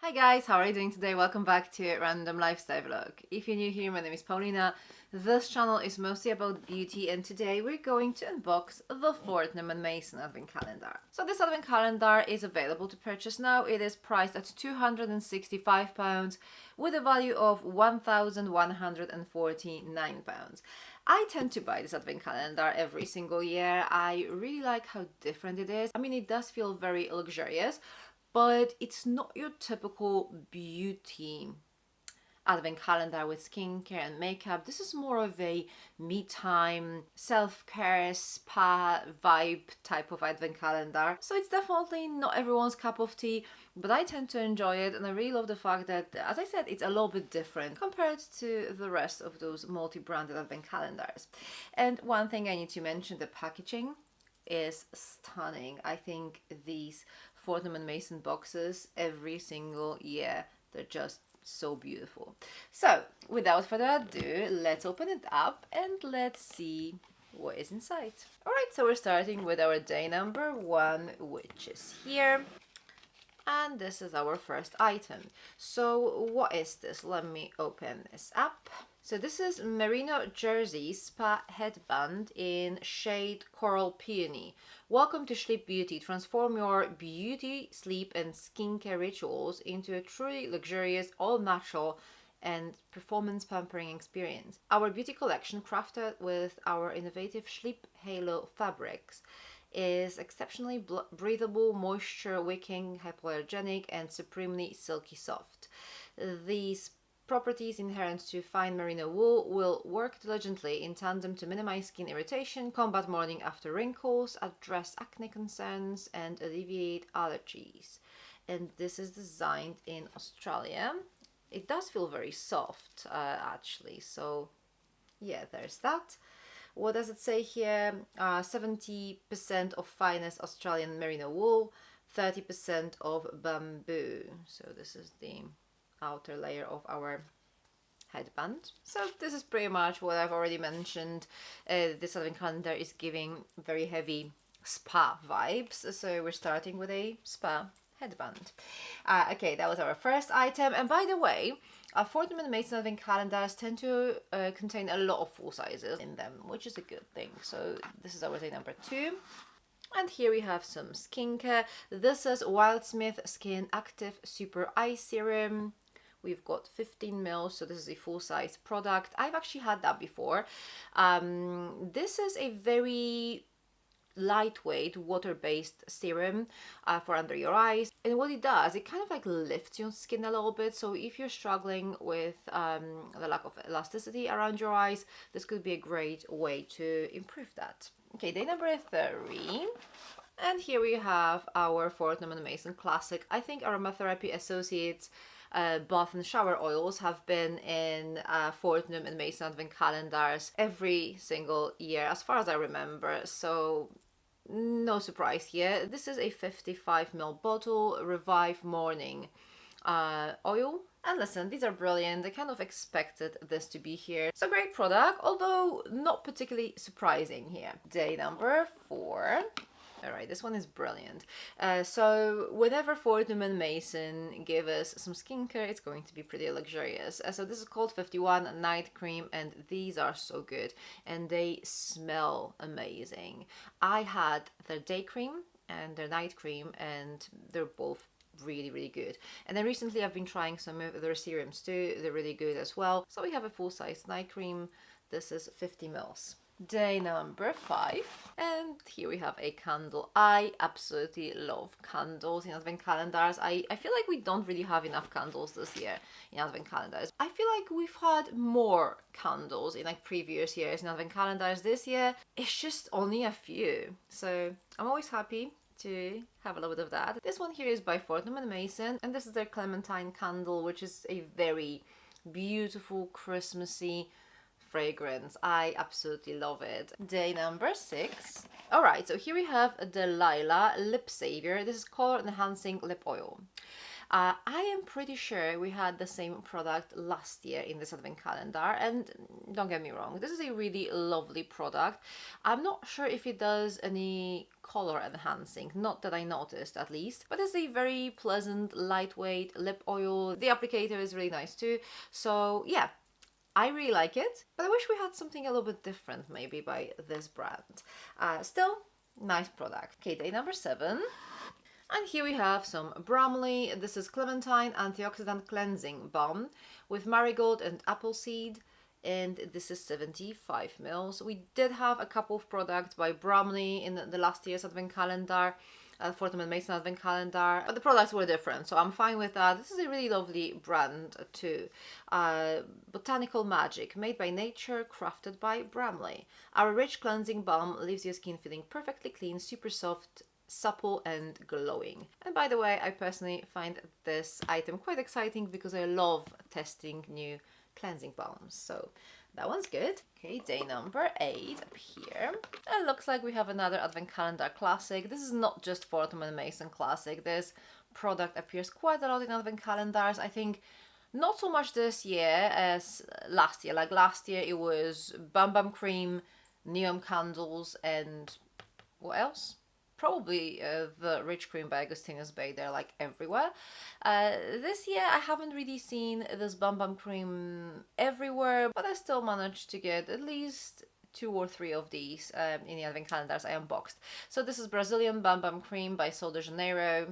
Hi guys, how are you doing today? Welcome back to a random lifestyle vlog. If you're new here, my name is Paulina. This channel is mostly about beauty, and today we're going to unbox the Fortnum Mason advent calendar. So this advent calendar is available to purchase now. It is priced at £265 with a value of £1,149. I tend to buy this advent calendar every single year. I really like how different it is. I mean, it does feel very luxurious, but it's not your typical beauty advent calendar with skincare and makeup. This is more of a me time, self-care, spa vibe type of advent calendar. So it's definitely not everyone's cup of tea, but I tend to enjoy it, and I really love the fact that, as I said, it's a little bit different compared to the rest of those multi-branded advent calendars. And one thing I need to mention, the packaging is stunning. I think these Fortnum & Mason boxes every single year, they're just so beautiful. So without further ado, let's open it up and let's see what is inside. Alright, so we're starting with our day number 1, which is here. And this is our first item. So what is this? Let me open this up. So this is Merino Jersey Spa Headband in shade Coral Peony. Welcome to Sleep Beauty. Transform your beauty, sleep and skincare rituals into a truly luxurious, all-natural and performance pampering experience. Our beauty collection, crafted with our innovative Sleep Halo fabrics, is exceptionally breathable, moisture wicking, hypoallergenic and supremely silky soft. These properties inherent to fine merino wool will work diligently in tandem to minimize skin irritation, combat morning after wrinkles, address acne concerns and alleviate allergies. And this is designed in Australia. It does feel very soft actually, so yeah, there's that. What does it say here? 70% of finest Australian merino wool, 30% of bamboo. So this is the outer layer of our headband. So this is pretty much what I've already mentioned. This advent calendar is giving very heavy spa vibes. So we're starting with a spa headband. Okay, that was our first item. And by the way, Fortnum & Mason advent calendars tend to contain a lot of full sizes in them, which is a good thing. So this is our day number 2. And here we have some skincare. This is Wildsmith Skin Active Super Eye Serum. We've got 15 ml, so this is a full-size product. I've actually had that before. This is a very lightweight water-based serum for under your eyes, and what it does, it kind of like lifts your skin a little bit. So if you're struggling with the lack of elasticity around your eyes, this could be a great way to improve that. Okay, day number 3. And here we have our Fortnum & Mason classic. I think Aromatherapy Associates bath and shower oils have been in Fortnum & Mason advent calendars every single year as far as I remember, so no surprise here. This is a 55 ml bottle, Revive Morning oil. And listen, these are brilliant. I kind of expected this to be here. It's a great product, although not particularly surprising here. Day number 4. Alright, this one is brilliant. So whenever Fortnum & Mason give us some skincare, it's going to be pretty luxurious. So this is called 51 Night Cream, and these are so good. And they smell amazing. I had their day cream and their night cream, and they're both really good. And then recently I've been trying some of their serums too. They're really good as well. So we have a full-size night cream. This is 50 ml. Day number 5, and here we have a candle. I absolutely love candles in advent calendars. I feel like we don't really have enough candles this year in advent calendars. I feel like we've had more candles in like previous years in advent calendars. This year it's just only a few, so I'm always happy to have a little bit of that. This one here is by Fortnum & Mason, and this is their Clementine candle, which is a very beautiful Christmassy fragrance. I absolutely love it. Day number 6. Alright, so here we have the Lila Lip Savior. This is color enhancing lip oil. I am pretty sure we had the same product last year in this advent calendar, and don't get me wrong, this is a really lovely product. I'm not sure if it does any color enhancing, not that I noticed at least, but it's a very pleasant, lightweight lip oil. The applicator is really nice too, so yeah, I really like it, but I wish we had something a little bit different maybe by this brand. Still, nice product. Okay, day number 7. And here we have some Bromley. This is Clementine Antioxidant Cleansing Balm with marigold and apple seed. And this is 75 mils. We did have a couple of products by Bromley in the last year's advent calendar, Fortnum Mason advent calendar, but the products were different, so I'm fine with that. This is a really lovely brand too. Botanical Magic, made by nature, crafted by Bromley. Our rich cleansing balm leaves your skin feeling perfectly clean, super soft, supple and glowing. And by the way, I personally find this item quite exciting because I love testing new cleansing balms, so that one's good. Okay, day number 8 up here. It looks like we have another advent calendar classic. This is not just Fortnum Mason classic. This product appears quite a lot in advent calendars. I think not so much this year as last year. Like last year it was Bum Bum Cream, neon candles, and what else? Probably the Rich Cream by Agustinus Bay. They're like everywhere. This year I haven't really seen this Bum Bum Cream everywhere, but I still managed to get at least 2 or 3 of these in the advent calendars I unboxed. So this is Brazilian Bum Bum Cream by Sol de Janeiro.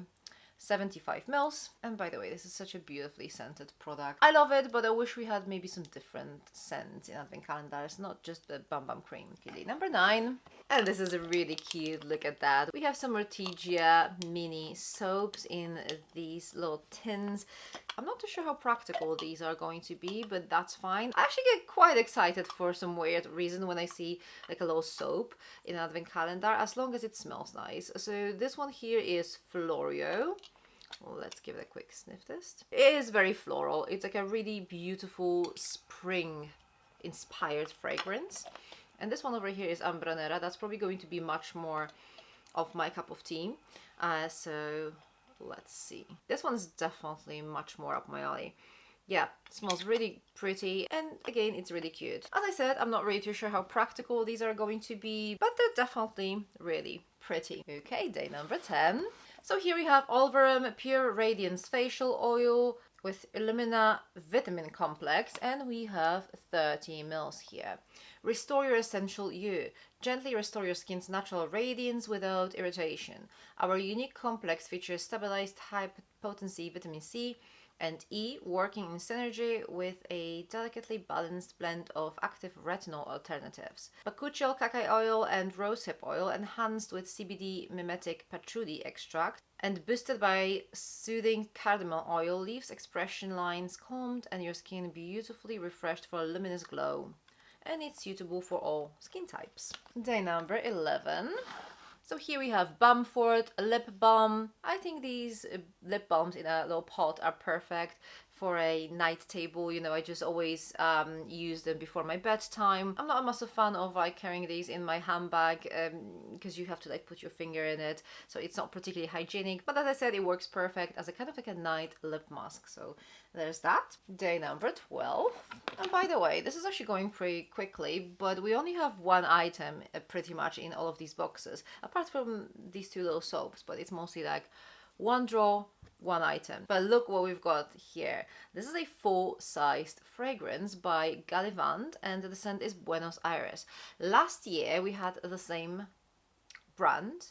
75 mils. And by the way, this is such a beautifully scented product. I love it, but I wish we had maybe some different scents in advent calendars, not just the Bum Bum Cream. Okay, number 9. And this is a really cute, look at that. We have some Ortigia mini soaps in these little tins. I'm not too sure how practical these are going to be, but that's fine. I actually get quite excited for some weird reason when I see like a little soap in an advent calendar, as long as it smells nice. So this one here is Florio. Well, let's give it a quick sniff test. It is very floral. It's like a really beautiful spring inspired fragrance. And this one over here is Ambranera. That's probably going to be much more of my cup of tea. So let's see. This one's definitely much more up my alley. Yeah, it smells really pretty, and again, it's really cute. As I said, I'm not really too sure how practical these are going to be, but they're definitely really pretty. Okay, day number 10. So here we have Olverum Pure Radiance Facial Oil with Illumina Vitamin Complex, and we have 30 mils here. Restore your essential you. Gently restore your skin's natural radiance without irritation. Our unique complex features stabilized high-potency vitamin C and E, working in synergy with a delicately balanced blend of active retinol alternatives. Bakuchiol cacao oil and rosehip oil, enhanced with CBD mimetic patchouli extract, and boosted by soothing cardamom oil, leaves expression lines calmed and your skin beautifully refreshed for a luminous glow. And it's suitable for all skin types. Day number 11. So here we have Bamford lip balm. I think these lip balms in a little pot are perfect for a night table. You know, I just always use them before my bedtime. I'm not a massive fan of like carrying these in my handbag because you have to like put your finger in it, so it's not particularly hygienic. But as I said, it works perfect as a kind of like a night lip mask. So there's that. Day number 12. And by the way, this is actually going pretty quickly, but we only have one item pretty much in all of these boxes, apart from these 2 little soaps, but it's mostly like one draw, one item. But look what we've got here. This is a full-sized fragrance by Gallivant, and the scent is Buenos Aires. Last year we had the same brand,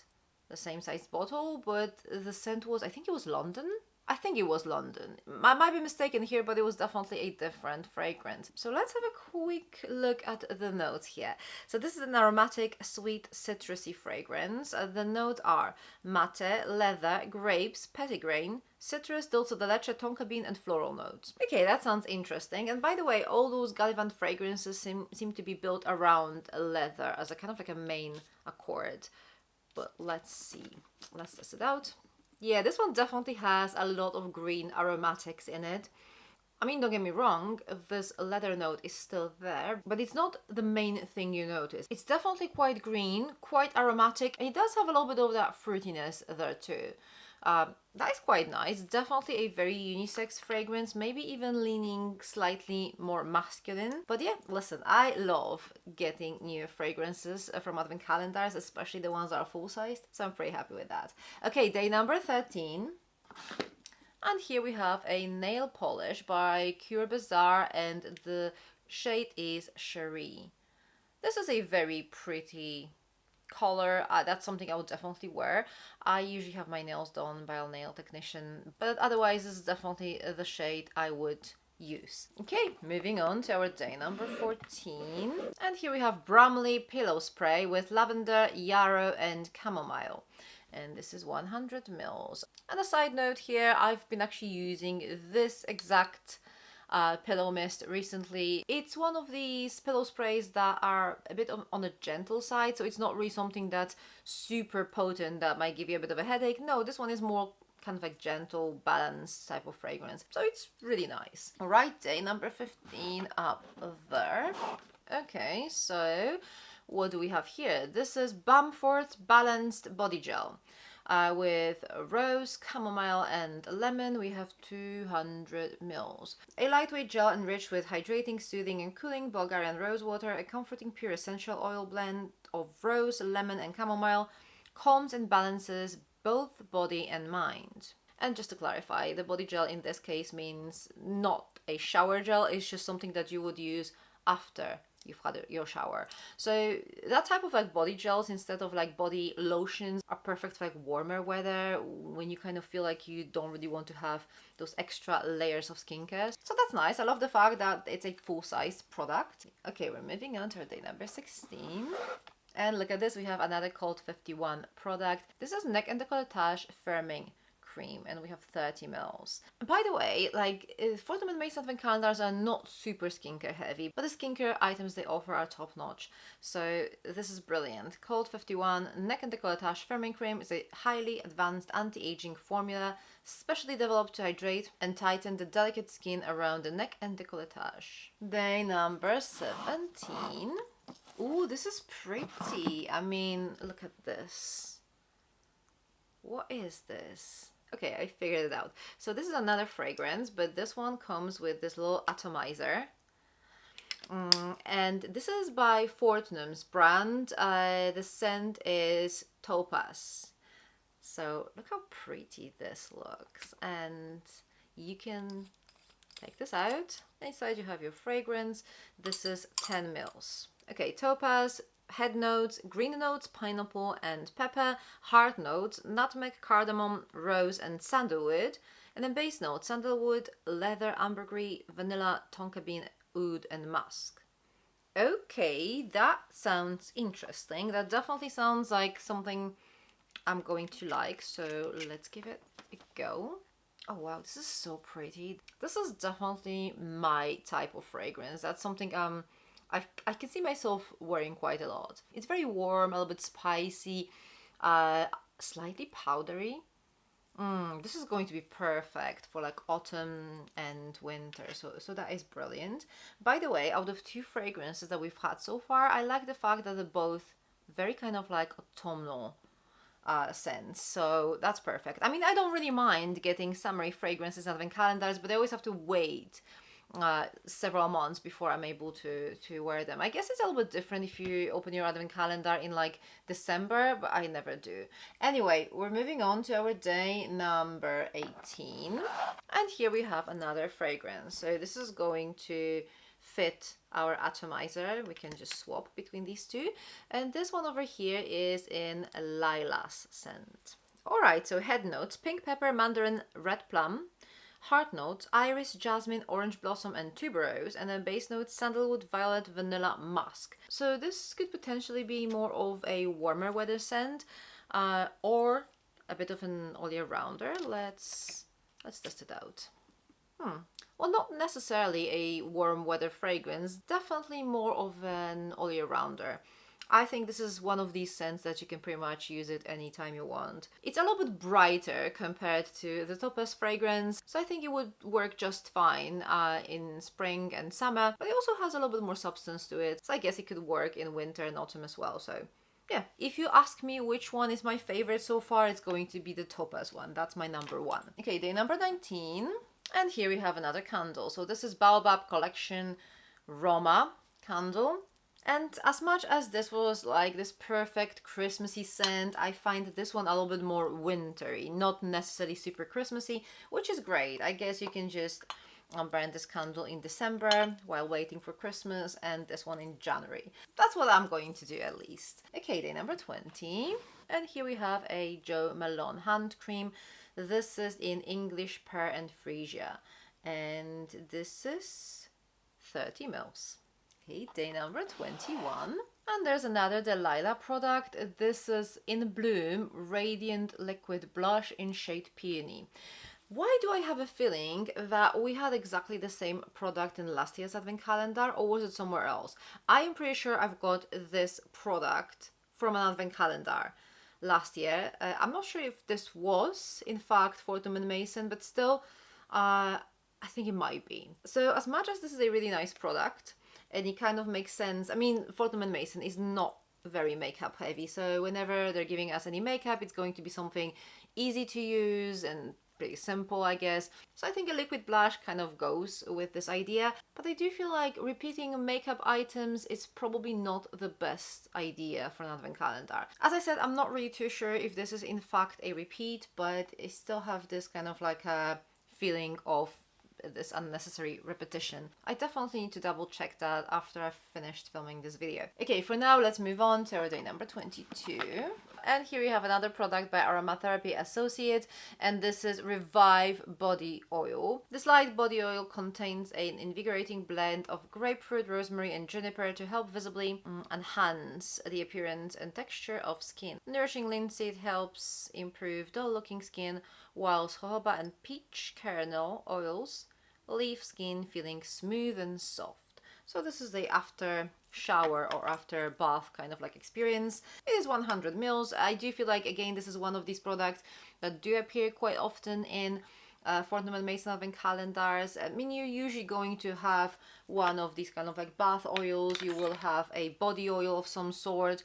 the same size bottle, but the scent was, I think it was London. I think it was London. I might be mistaken here, but it was definitely a different fragrance. So let's have a quick look at the notes here. So this is an aromatic, sweet, citrusy fragrance. The notes are mate, leather, grapes, petitgrain, citrus, dulce de leche, tonka bean, and floral notes. Okay, that sounds interesting. And by the way, all those Gallivant fragrances seem to be built around leather as a kind of like a main accord. But let's see. Let's test it out. Yeah, this one definitely has a lot of green aromatics in it. I mean, don't get me wrong, this leather note is still there, but it's not the main thing you notice. It's definitely quite green, quite aromatic, and it does have a little bit of that fruitiness there too. That is quite nice. Definitely a very unisex fragrance, maybe even leaning slightly more masculine. But yeah, listen, I love getting new fragrances from advent calendars, especially the ones that are full-sized. So I'm pretty happy with that. Okay, day number 13. And here we have a nail polish by Cure Bazaar, and the shade is Cherie. This is a very pretty color. That's something I would definitely wear. I usually have my nails done by a nail technician, but otherwise this is definitely the shade I would use. Okay, moving on to our day number 14. And here we have Bromley Pillow Spray with lavender, yarrow and chamomile. And this is 100 mils. And a side note here, I've been actually using this exact pillow mist recently. It's one of these pillow sprays that are a bit on the gentle side, so it's not really something that's super potent that might give you a bit of a headache. No, this one is more kind of like gentle, balanced type of fragrance. So it's really nice. All right, day number 15 up there. Okay, so what do we have here? This is Bamford Balanced Body Gel. With rose, chamomile and lemon. We have 200 mils. A lightweight gel enriched with hydrating, soothing and cooling Bulgarian rose water, a comforting pure essential oil blend of rose, lemon and chamomile, calms and balances both body and mind. And just to clarify, the body gel in this case means not a shower gel, it's just something that you would use after you've had your shower. So that type of like body gels instead of like body lotions are perfect for like warmer weather, when you kind of feel like you don't really want to have those extra layers of skincare. So that's nice. I love the fact that it's a full-size product. Okay, we're moving on to our day number 16. And look at this, we have another Cold 51 product. This is neck and décolletage firming cream, and we have 30 mils. And by the way, like Fortnum Mason advent calendars are not super skincare heavy, but the skincare items they offer are top notch. So this is brilliant. Cold 51 neck and décolletage firming cream is a highly advanced anti-aging formula specially developed to hydrate and tighten the delicate skin around the neck and décolletage. Day number 17. Ooh, this is pretty. I mean, look at this. What is this? Okay, I figured it out. So this is another fragrance, but this one comes with this little atomizer. And this is by Fortnum's brand. The scent is Topaz. So look how pretty this looks. And you can take this out. Inside you have your fragrance. This is 10 mils. Okay, Topaz. Head notes, green notes, pineapple and pepper. Heart notes, nutmeg, cardamom, rose and sandalwood. And then base notes, sandalwood, leather, ambergris, vanilla, tonka bean, oud and musk. Okay, that sounds interesting. That definitely sounds like something I'm going to like. So let's give it a go. Oh wow, this is so pretty. This is definitely my type of fragrance. That's something I can see myself wearing quite a lot. It's very warm, a little bit spicy, slightly powdery. This is going to be perfect for like autumn and winter, so that is brilliant. By the way, out of two fragrances that we've had so far, I like the fact that they're both very kind of like autumnal scents, so that's perfect. I mean, I don't really mind getting summery fragrances and advent calendars, but I always have to wait several months before I'm able to wear them. I guess it's a little bit different if you open your advent calendar in like December, but I never do. Anyway, we're moving on to our day number 18, and here we have another fragrance. So this is going to fit our atomizer. We can just swap between these two, and this one over here is in lilac scent. All right, so head notes: pink pepper, mandarin, red plum. Heart notes, iris, jasmine, orange blossom and tuberose, and then base notes, sandalwood, violet, vanilla, musk. So this could potentially be more of a warmer weather scent, or a bit of an all year rounder. Let's test it out. Well, not necessarily a warm weather fragrance, definitely more of an all year rounder. I think this is one of these scents that you can pretty much use it anytime you want. It's a little bit brighter compared to the Topaz fragrance, so I think it would work just fine in spring and summer, but it also has a little bit more substance to it, so I guess it could work in winter and autumn as well, so yeah, if you ask me which one is my favorite so far, it's going to be the topaz one. That's my number one. Okay, day number 19. And here we have another candle. So this is Baobab Collection Roma candle. And as much as this was like this perfect Christmassy scent, I find this one a little bit more wintry, not necessarily super Christmassy, which is great. I guess you can just burn this candle in December while waiting for Christmas, and this one in January. That's what I'm going to do at least. Okay, day number 20. And here we have a Jo Malone hand cream. This is in English Pear and Freesia. And this is 30 mils. Okay, day number 21. And there's another Delilah product. This is In Bloom Radiant Liquid Blush in shade Peony. Why do I have a feeling that we had exactly the same product in last year's advent calendar, or was it somewhere else? I am pretty sure I've got this product from an advent calendar last year. I'm not sure if this was in fact Fortnum Mason, but still I think it might be. So as much as this is a really nice product and it kind of makes sense, I mean, Fortnum Mason is not very makeup heavy, so whenever they're giving us any makeup, it's going to be something easy to use and pretty simple, I guess. So I think a liquid blush kind of goes with this idea, but I do feel like repeating makeup items is probably not the best idea for an advent calendar. As I said, I'm not really too sure if this is in fact a repeat, but I still have this kind of like a feeling of this unnecessary repetition. I definitely need to double check that after I've finished filming this video. Okay, for now let's move on to our day number 22. And here we have another product by Aromatherapy Associates, and this is Revive Body Oil. This light body oil contains an invigorating blend of grapefruit, rosemary and juniper to help visibly enhance the appearance and texture of skin. Nourishing linseed helps improve dull-looking skin, whilst jojoba and peach kernel oils leave skin feeling smooth and soft. So this is the after shower or after bath kind of like experience. It is 100 mils. I do feel like, again, this is one of these products that do appear quite often in Fortnum Mason advent calendars. I mean, you're usually going to have one of these kind of like bath oils. You will have a body oil of some sort.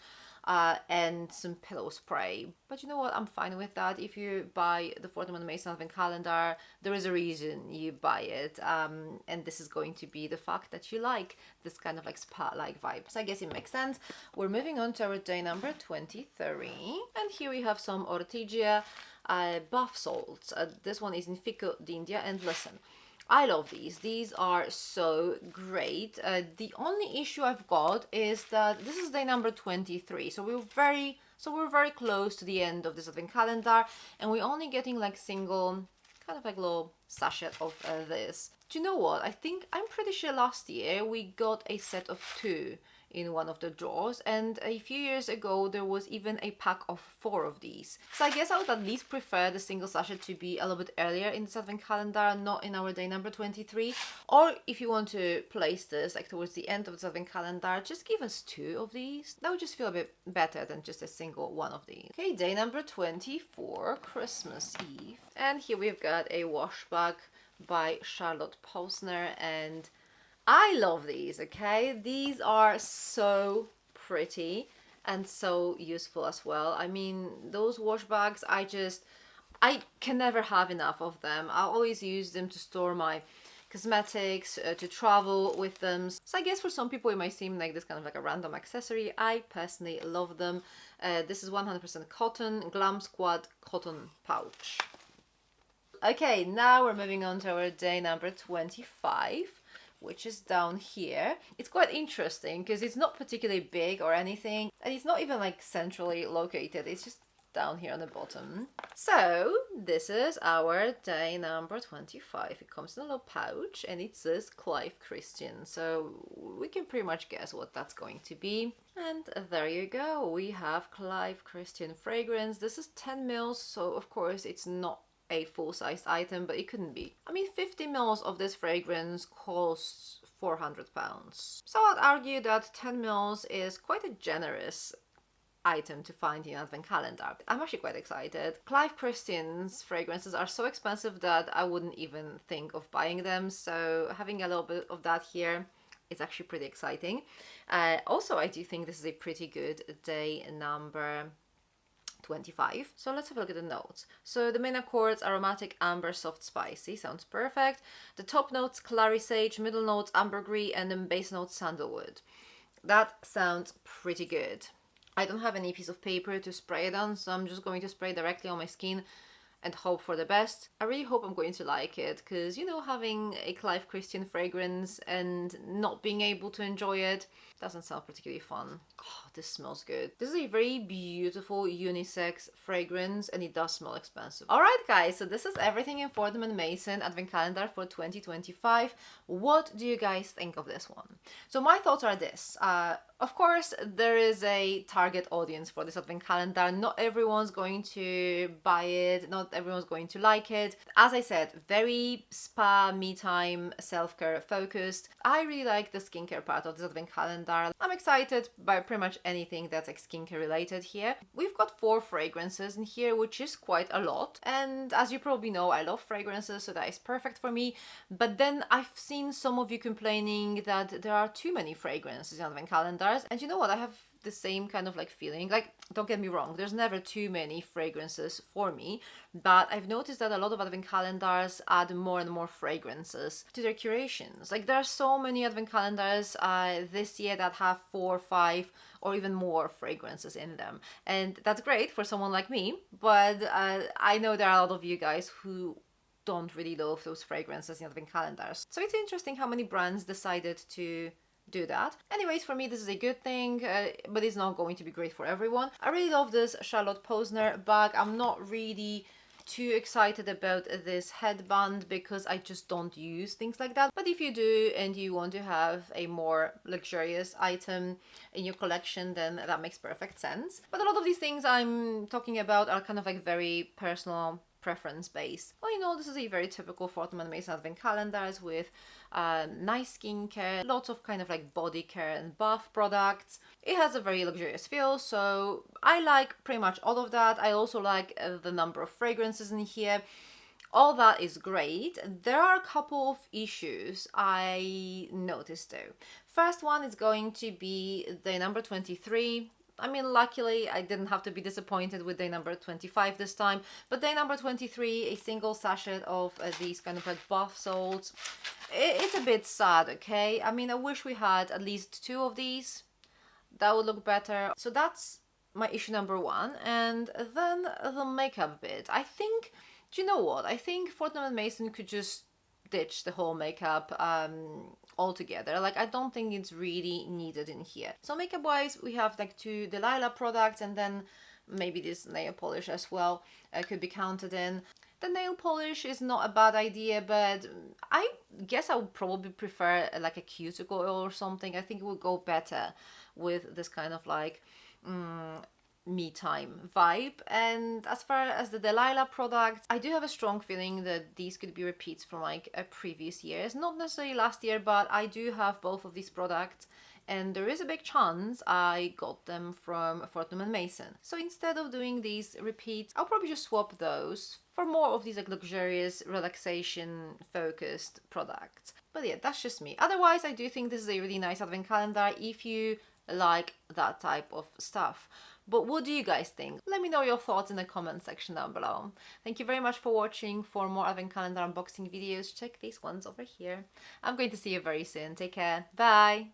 And some pillow spray. But you know what, I'm fine with that. If you buy the Fortnum Mason advent calendar, there is a reason you buy it, and this is going to be the fact that you like this kind of like spa-like vibe. So I guess it makes sense. We're moving on to our day number 23, and here we have some Ortigia bath salts. This one is in Fico d'India, and listen, I love these. These are so great. The only issue I've got is that this is day number 23, so we're very close to the end of this advent calendar, and we're only getting like single, kind of like little sachet of this. Do you know what? I'm pretty sure last year we got a set of 2 in one of the drawers, and a few years ago there was even a pack of 4 of these. So I guess I would at least prefer the single sachet to be a little bit earlier in this advent calendar, not in our day number 23. Or if you want to place this like towards the end of this advent calendar, just give us 2 of these. That would just feel a bit better than just a single one of these. Okay, day number 24, Christmas Eve. And here we've got a wash bag by Charlotte Posner, and I love these, okay? These are so pretty and so useful as well. I mean, those wash bags, I can never have enough of them. I always use them to store my cosmetics, to travel with them. So I guess for some people it might seem like this kind of like a random accessory. I personally love them. This is 100% cotton, Glam Squad cotton pouch. Okay, now we're moving on to our day number 25. Which is down here. It's quite interesting because it's not particularly big or anything, and it's not even like centrally located, it's just down here on the bottom. So this is our day number 25. It comes in a little pouch and it says Clive Christian, so we can pretty much guess what that's going to be. And there you go, we have Clive Christian fragrance. This is 10 mils, so of course it's not a full-sized item, but it couldn't be. I mean, 50 mils of this fragrance costs £400. So I'd argue that 10 mils is quite a generous item to find in an advent calendar. I'm actually quite excited. Clive Christian's fragrances are so expensive that I wouldn't even think of buying them, so having a little bit of that here, it's actually pretty exciting. Also, I do think this is a pretty good day number 25. So let's have a look at the notes. So the main accords: aromatic, amber, soft, spicy. Sounds perfect. The top notes: clary sage, middle notes: ambergris, and then base notes: sandalwood. That sounds pretty good. I don't have any piece of paper to spray it on, so I'm just going to spray directly on my skin and hope for the best. I really hope I'm going to like it, because, you know, having a Clive Christian fragrance and not being able to enjoy it doesn't sound particularly fun. Oh, this smells good. This is a very beautiful unisex fragrance, and it does smell expensive. Alright guys, so this is everything in Fortnum Mason Advent Calendar for 2025. What do you guys think of this one? So my thoughts are this. Of course, there is a target audience for this Advent Calendar. Not everyone's going to buy it, not everyone's going to like it. As I said, very spa, me time, self-care focused. I really like the skincare part of this Advent Calendar. I'm excited by pretty much anything that's like skincare related here. We've got 4 fragrances in here, which is quite a lot. And as you probably know, I love fragrances, so that is perfect for me. But then I've seen some of you complaining that there are too many fragrances in Advent Calendars. And you know what? I have the same kind of like feeling. Like, don't get me wrong, there's never too many fragrances for me, but I've noticed that a lot of Advent calendars add more and more fragrances to their curations. Like, there are so many Advent calendars this year that have 4, 5 or even more fragrances in them, and that's great for someone like me, but I know there are a lot of you guys who don't really love those fragrances in Advent calendars. So it's interesting how many brands decided to do that. Anyways, for me this is a good thing, but it's not going to be great for everyone. I really love this Charlotte Posner bag. I'm not really too excited about this headband because I just don't use things like that. But if you do and you want to have a more luxurious item in your collection, then that makes perfect sense. But a lot of these things I'm talking about are kind of like very personal, preference based. Well, you know, this is a very typical Fortnum Mason Advent calendars with nice skincare, lots of kind of like body care and bath products. It has a very luxurious feel, so I like pretty much all of that. I also like the number of fragrances in here. All that is great. There are a couple of issues I noticed though. First one is going to be day number 23. I mean, luckily, I didn't have to be disappointed with day number 25 this time, but day number 23, a single sachet of these kind of like bath salts. It's a bit sad, okay? I mean, I wish we had at least 2 of these. That would look better. So that's my issue number 1. And then the makeup bit. I think, do you know what? I think Fortnum Mason could just ditch the whole makeup altogether. Like, I don't think it's really needed in here. So makeup wise, we have like 2 Delilah products, and then maybe this nail polish as well could be counted in. The nail polish is not a bad idea, but I guess I would probably prefer like a cuticle oil or something. I think it would go better with this kind of like me time vibe. And as far as the Delilah products, I do have a strong feeling that these could be repeats from like previous years, not necessarily last year, but I do have both of these products, and there is a big chance I got them from Fortnum Mason. So instead of doing these repeats, I'll probably just swap those for more of these like luxurious, relaxation focused products. But yeah, that's just me. Otherwise, I do think this is a really nice advent calendar if you like that type of stuff. But what do you guys think? Let me know your thoughts in the comment section down below. Thank you very much for watching. For more advent calendar unboxing videos, check these ones over here. I'm going to see you very soon. Take care. Bye!